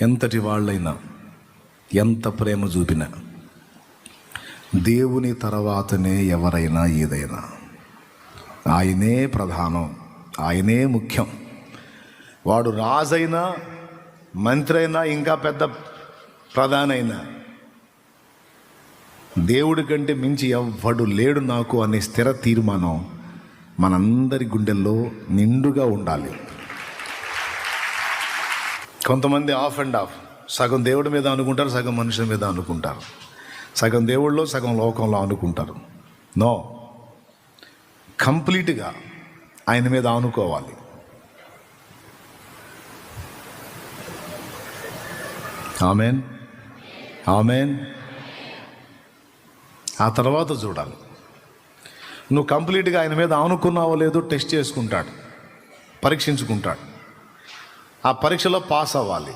ఎంతటి వాళ్ళైనా ఎంత ప్రేమ చూపినా దేవుని తర్వాతనే ఎవరైనా ఏదైనా ఆయనే ప్రధానం, ఆయనే ముఖ్యం. వాడు రాజైనా మంత్రి అయినా ఇంకా పెద్ద ప్రధానైనా దేవుడి కంటే మించి ఎవ్వడు లేడు నాకు అనే స్థిర తీర్మానం మనందరి గుండెల్లో నిండుగా ఉండాలి. కొంతమంది ఆఫ్ అండ్ ఆఫ్, సగం దేవుడి మీద అనుకుంటారు, సగం మనుషుల మీద అనుకుంటారు, సగం దేవుళ్ళలో సగం లోకంలో అనుకుంటారు. నో, కంప్లీట్గా ఆయన మీద ఆనుకోవాలి. Amen, amen. ఆ తర్వాత చూడాలి. నువ్వు కంప్లీట్గా ఆయన మీద ఆనుకున్నావో లేదో టెస్ట్ చేసుకుంటాడు, పరీక్షించుకుంటాడు. ఆ పరీక్షలో పాస్ అవ్వాలి.